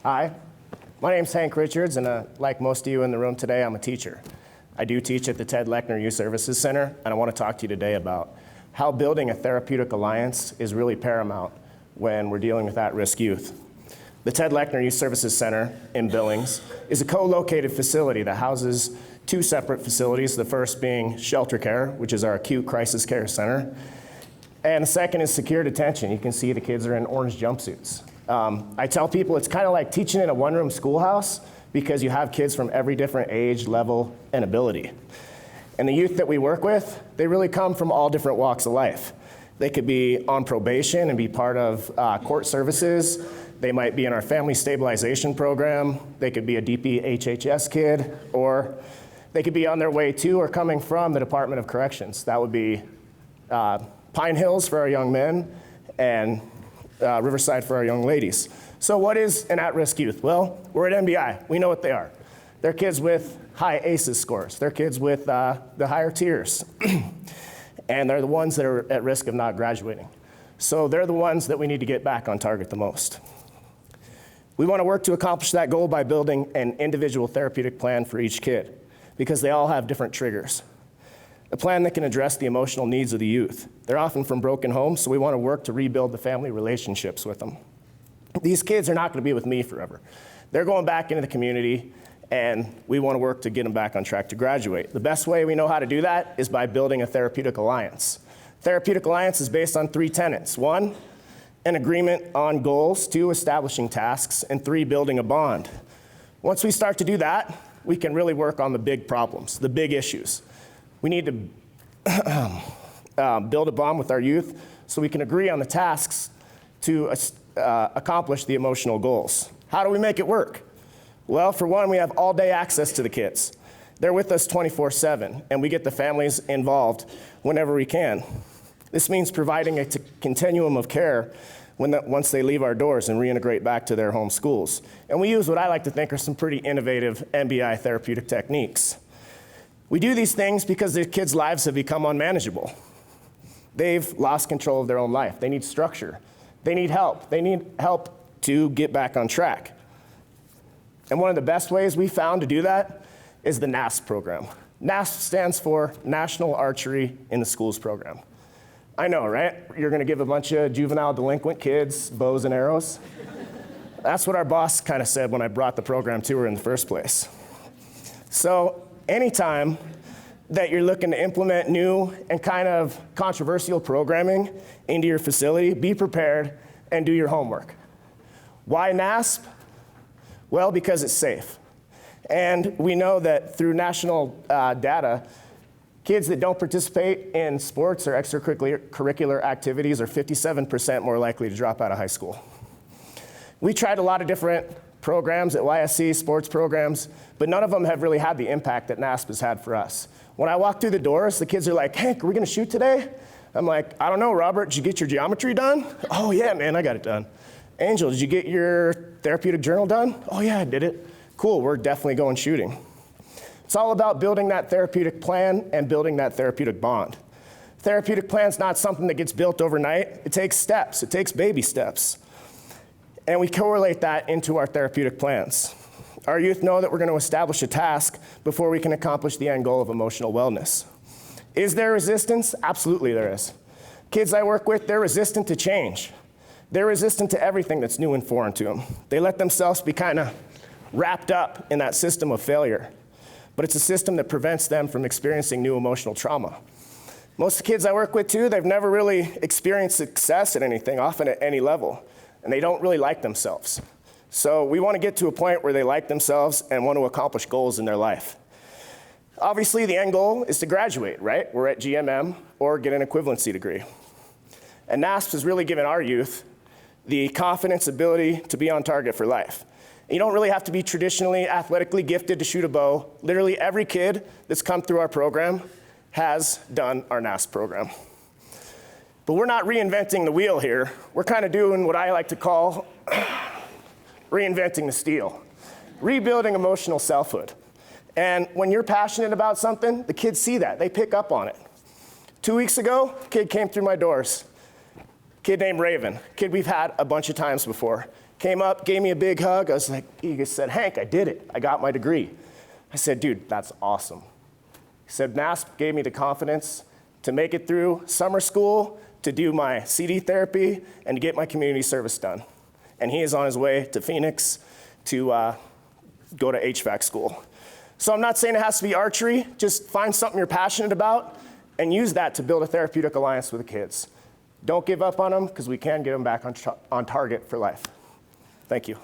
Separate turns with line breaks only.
Hi, my name's Hank Richards, and like most of you in the room today, I'm a teacher. I do teach at the Lechner Youth Services Center, and I want to talk to you today about how building a therapeutic alliance is really paramount when we're dealing with at-risk youth. The Lechner Youth Services Center in Billings is a co-located facility that houses two separate facilities, the first being shelter care, which is our acute crisis care center, and the second is secure detention. You can see the kids are in orange jumpsuits. I tell people it's kind of like teaching in a one-room schoolhouse because you have kids from every different age, level, and ability. And the youth that we work with, they really come from all different walks of life. They could be on probation and be part of court services. They might be in our family stabilization program. They could be a DPHHS kid, or they could be on their way to or coming from the Department of Corrections. That would be Pine Hills for our young men and Riverside for our young ladies. So what is an at-risk youth? Well, we're at MBI. We know what they are. They're kids with high ACEs scores. They're kids with the higher tiers. And they're the ones that are at risk of not graduating. So they're the ones that we need to get back on target the most. We want to work to accomplish that goal by building an individual therapeutic plan for each kid, because they all have different triggers. A plan that can address the emotional needs of the youth. They're often from broken homes, so we want to work to rebuild the family relationships with them. These kids are not going to be with me forever. They're going back into the community, and we want to work to get them back on track to graduate. The best way we know how to do that is by building a therapeutic alliance. Therapeutic alliance is based on 3 tenets. 1, an agreement on goals. 2, establishing tasks. And 3, building a bond. Once we start to do that, we can really work on the big problems, the big issues. We need to build a bond with our youth so we can agree on the tasks to accomplish the emotional goals. How do we make it work? Well, for one, we have all-day access to the kids. They're with us 24/7, and we get the families involved whenever we can. This means providing a continuum of care once they leave our doors and reintegrate back to their home schools. And we use what I like to think are some pretty innovative MBI therapeutic techniques. We do these things because the kids' lives have become unmanageable. They've lost control of their own life. They need structure. They need help. They need help to get back on track. And one of the best ways we found to do that is the NASP program. NASP stands for National Archery in the Schools program. I know, right? You're going to give a bunch of juvenile delinquent kids bows and arrows. That's what our boss kind of said when I brought the program to her in the first place. So anytime that you're looking to implement new and kind of controversial programming into your facility, be prepared and do your homework. Why NASP? Well, because it's safe. And we know that through national data, kids that don't participate in sports or extracurricular activities are 57% more likely to drop out of high school. We tried a lot of different programs at YSC, sports programs, but none of them have really had the impact that NASP has had for us. When I walk through the doors, the kids are like, "Hank, are we gonna shoot today?" I'm like, "I don't know, Robert, did you get your geometry done?" "Oh yeah, man, I got it done." "Angel, did you get your therapeutic journal done?" "Oh yeah, I did it." "Cool, we're definitely going shooting." It's all about building that therapeutic plan and building that therapeutic bond. Therapeutic plan's not something that gets built overnight. It takes steps, it takes baby steps. And we correlate that into our therapeutic plans. Our youth know that we're going to establish a task before we can accomplish the end goal of emotional wellness. Is there resistance? Absolutely there is. Kids I work with, they're resistant to change. They're resistant to everything that's new and foreign to them. They let themselves be kind of wrapped up in that system of failure. But it's a system that prevents them from experiencing new emotional trauma. Most of the kids I work with too, they've never really experienced success at anything, often at any level. And they don't really like themselves. So we want to get to a point where they like themselves and want to accomplish goals in their life. Obviously, the end goal is to graduate, right? We're at GMM or get an equivalency degree. And NASP has really given our youth the confidence, ability to be on target for life. And you don't really have to be traditionally athletically gifted to shoot a bow. Literally every kid that's come through our program has done our NASP program. But we're not reinventing the wheel here. We're kind of doing what I like to call reinventing the steel, rebuilding emotional selfhood. And when you're passionate about something, the kids see that. They pick up on it. 2 weeks ago, a kid came through my doors. Kid named Raven. Kid we've had a bunch of times before. Came up, gave me a big hug. I was like, he said, Hank, I did it. I got my degree. I said, dude, that's awesome. He said, NASP gave me the confidence to make it through summer school, to do my CD therapy, and to get my community service done. And he is on his way to Phoenix to go to HVAC school. So I'm not saying it has to be archery. Just find something you're passionate about and use that to build a therapeutic alliance with the kids. Don't give up on them, because we can get them back on target for life. Thank you.